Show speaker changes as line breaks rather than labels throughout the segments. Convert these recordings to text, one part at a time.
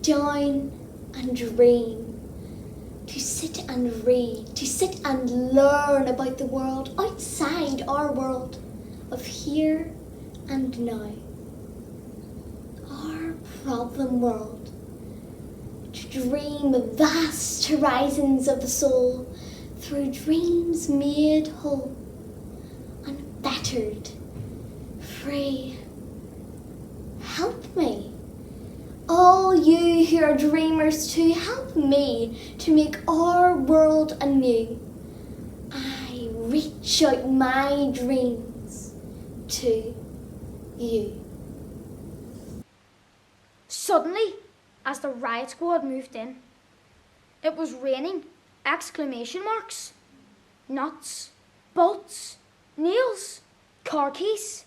down and dream, to sit and read, to sit and learn about the world outside our world of here and now. Our problem world, to dream of vast horizons of the soul through dreams made whole, unfettered, free. Help me. All you who are dreamers too, help me to make our world anew. I reach out my dreams to you.
Suddenly, as the riot squad moved in, it was raining exclamation marks, nuts, bolts, nails, car keys,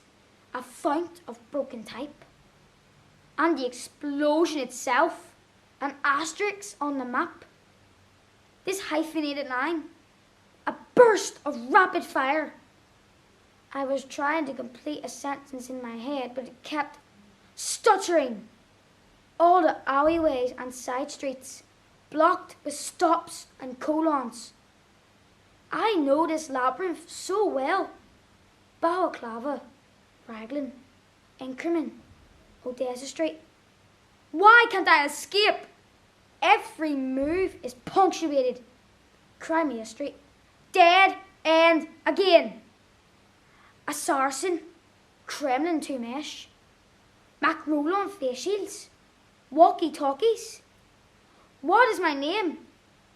a fount of broken type. And the explosion itself, an asterisk on the map. This hyphenated line, a burst of rapid fire. I was trying to complete a sentence in my head, but it kept stuttering. All the alleyways and side streets blocked with stops and colons. I know this labyrinth so well. Balaclava, Raglan, Inkerman, Odessa Street. Why can't I escape? Every move is punctuated. Crimea Street, dead end again. A Saracen, Kremlin Tumesh, Macrolon face shields, walkie-talkies. What is my name?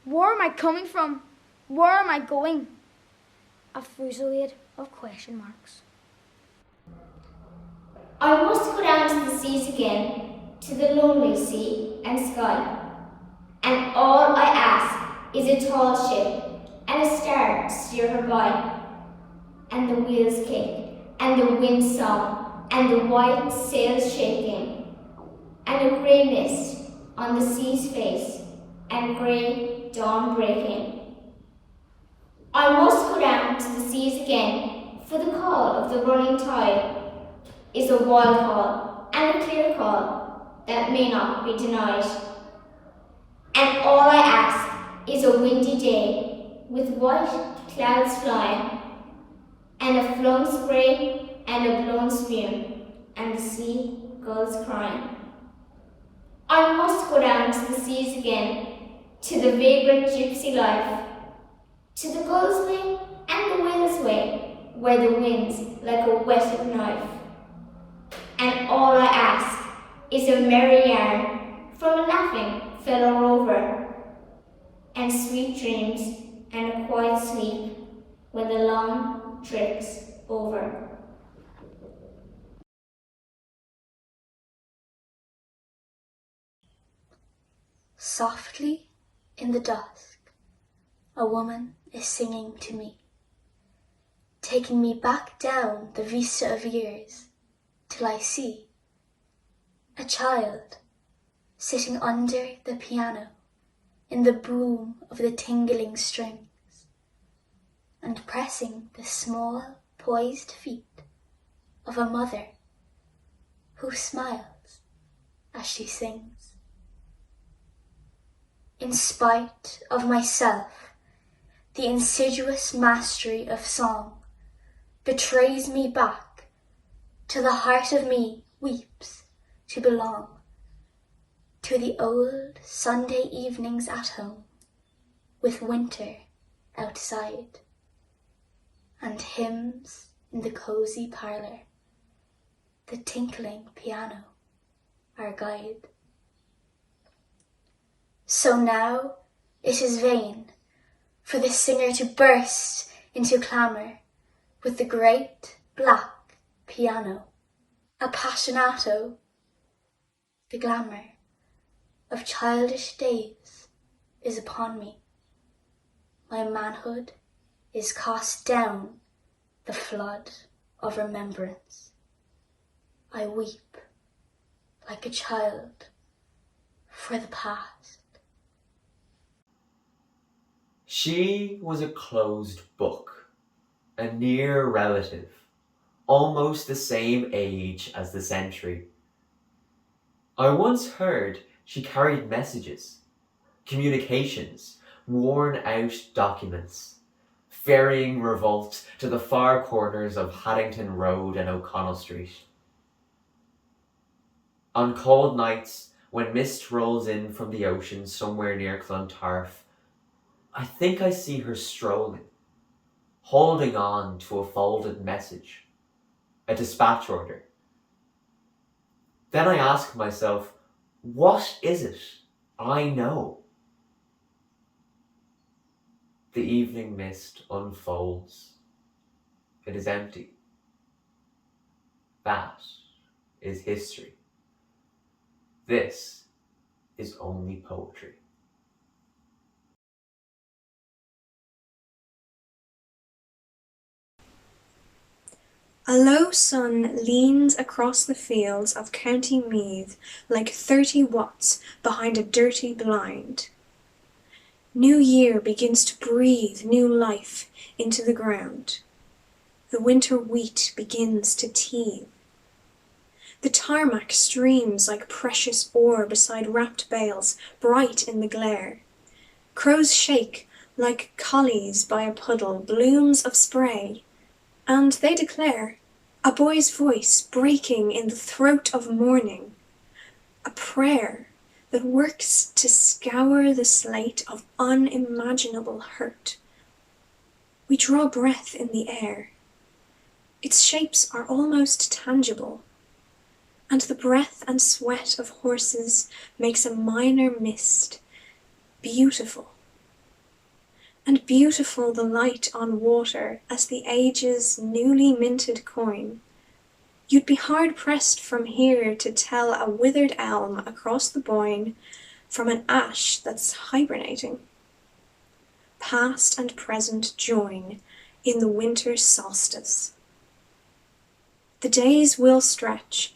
Where am I coming from? Where am I going? A fusillade of question marks.
I must go down to the seas again, to the lonely sea and sky. And all I ask is a tall ship and a star to steer her by. And the wheels kick, and the wind song, and the white sails shaking, and a grey mist on the sea's face, and grey dawn breaking. I must go down to the seas again, for the call of the running tide is a wild call and a clear call that may not be denied. And all I ask is a windy day with white clouds flying, and a flung spray and a blown spume, and the sea gulls crying. I must go down to the seas again, to the vagrant gypsy life, to the gull's way and the whale's way, where the wind's like a whetted knife. And all I ask is a merry yarn from a laughing fellow rover, and sweet dreams and a quiet sleep when the long trip's over.
Softly in the dusk, a woman is singing to me, taking me back down the vista of years till I see a child sitting under the piano in the boom of the tingling strings and pressing the small poised feet of a mother who smiles as she sings. In spite of myself, the insidious mastery of song betrays me back till the heart of me weeps to belong to the old Sunday evenings at home with winter outside and hymns in the cozy parlour, the tinkling piano our guide. So now it is vain for the singer to burst into clamour with the great black piano, appassionato. The glamour of childish days is upon me. My manhood is cast down the flood of remembrance. I weep like a child for the past.
She was a closed book, a near relative, almost the same age as the century. I once heard She carried messages, communications, worn out documents, ferrying revolt to the far corners of Haddington Road and O'Connell Street. On cold nights, when mist rolls in from the ocean somewhere near Clontarf, I think I see her strolling, holding on to a folded message, a dispatch order. Then I ask myself, what is it I know? The evening mist unfolds. It is empty. That is history. This is only poetry.
A low sun leans across the fields of County Meath like 30 watts behind a dirty blind. New year begins to breathe new life into the ground. The winter wheat begins to teethe. The tarmac streams like precious ore beside wrapped bales, bright in the glare. Crows shake like collies by a puddle, blooms of spray. And they declare, a boy's voice breaking in the throat of morning, a prayer that works to scour the slate of unimaginable hurt. We draw breath in the air. Its shapes are almost tangible, and the breath and sweat of horses makes a minor mist, beautiful. And beautiful the light on water as the age's newly minted coin. You'd be hard-pressed from here to tell a withered elm across the Boyne from an ash that's hibernating. Past and present join in the winter solstice. The days will stretch,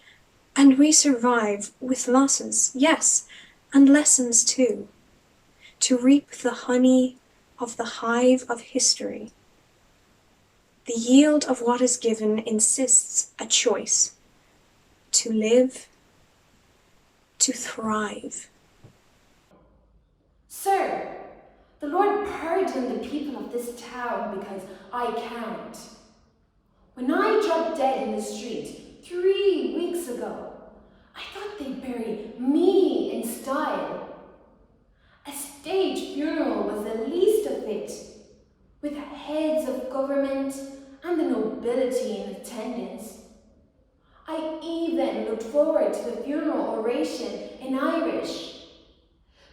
and we survive with losses, yes, and lessons too, to reap the honey of the hive of history. The yield of what is given insists a choice: to live, to thrive.
Sir, the Lord pardon the people of this town because I can't. When I dropped dead in the street 3 weeks ago, I thought they'd bury me in style. A state funeral was the least of it, with heads of government and the nobility in attendance. I even looked forward to the funeral oration in Irish,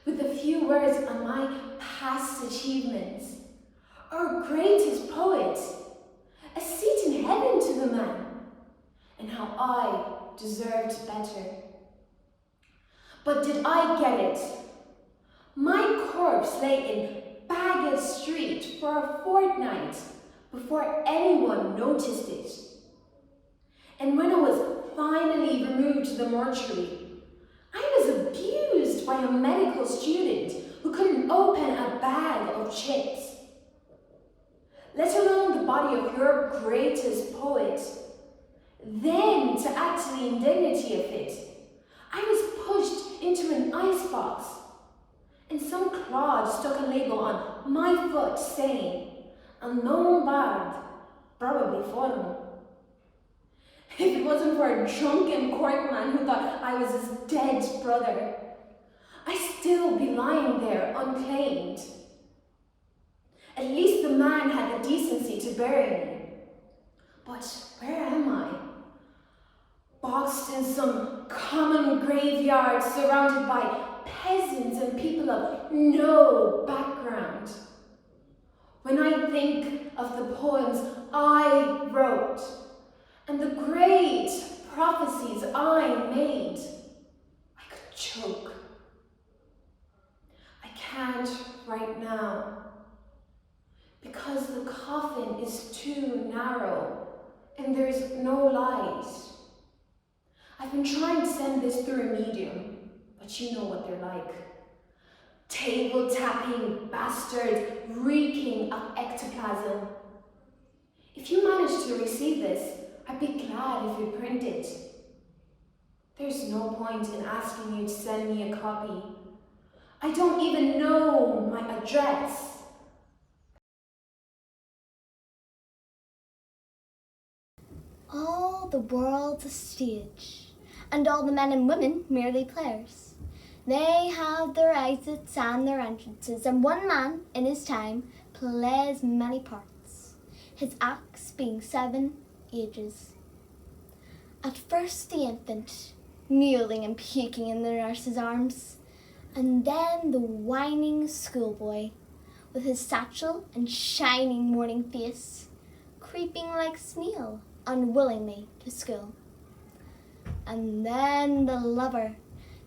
with a few words on my past achievements, our greatest poet, a seat in heaven to the man, and how I deserved better. But did I get it? My corpse lay in Bagot Street for a fortnight before anyone noticed it. And when I was finally removed to the mortuary, I was abused by a medical student who couldn't open a bag of chips. Let alone the body of your greatest poet. Then, to add to the indignity of it, I was pushed into an icebox, and some clod stuck a label on my foot saying, "Unknown bard, probably foreign." If it wasn't for a drunken Cork man who thought I was his dead brother, I'd still be lying there unclaimed. At least the man had the decency to bury me. But where am I? Boxed in some common graveyard surrounded by peasants and people of no background. When I think of the poems I wrote and the great prophecies I made, I could choke. I can't right now, because the coffin is too narrow and there's no light. I've been trying to send this through a medium, but you know what they're like. Table-tapping bastards reeking of ectoplasm. If you manage to receive this, I'd be glad if you print it. There's no point in asking you to send me a copy. I don't even know my address.
All the world's a stage, and all the men and women merely players. They have their exits and their entrances, and one man in his time plays many parts, his acts being 7 ages. At first the infant, mewling and puking in the nurse's arms, and then the whining schoolboy, with his satchel and shining morning face, creeping like snail unwillingly to school. And then the lover,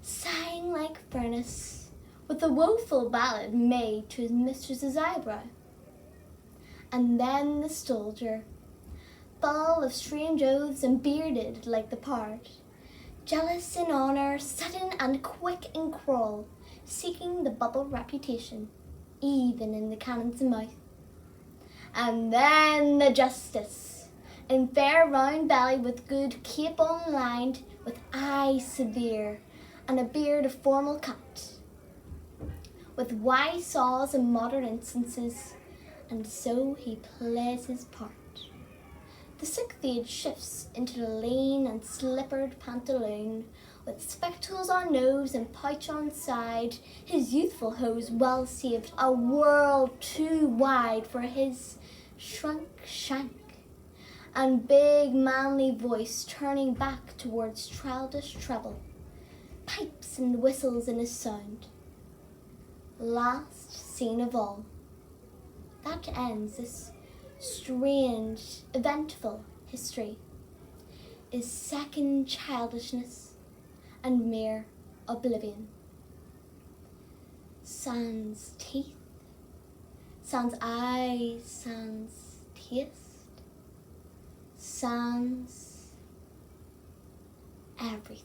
sighing like furnace, with a woeful ballad made to his mistress's eyebrow. And then the soldier, full of strange oaths and bearded like the pard, jealous in honour, sudden and quick in quarrel, seeking the bubble reputation, even in the cannon's mouth. And then the justice, in fair round belly with good capon lined, with eyes severe, and a beard of formal cut, with wise saws and modern instances, and so he plays his part. The 6th age shifts into the lean and slippered pantaloon, with spectacles on nose and pouch on side, his youthful hose well saved, a world too wide for his shrunk shank, and big manly voice turning back towards childish treble, pipes and whistles in his sound. Last scene of all. That ends this strange, eventful history, is second childishness and mere oblivion. Sans teeth, sans eyes, sans taste, sans everything.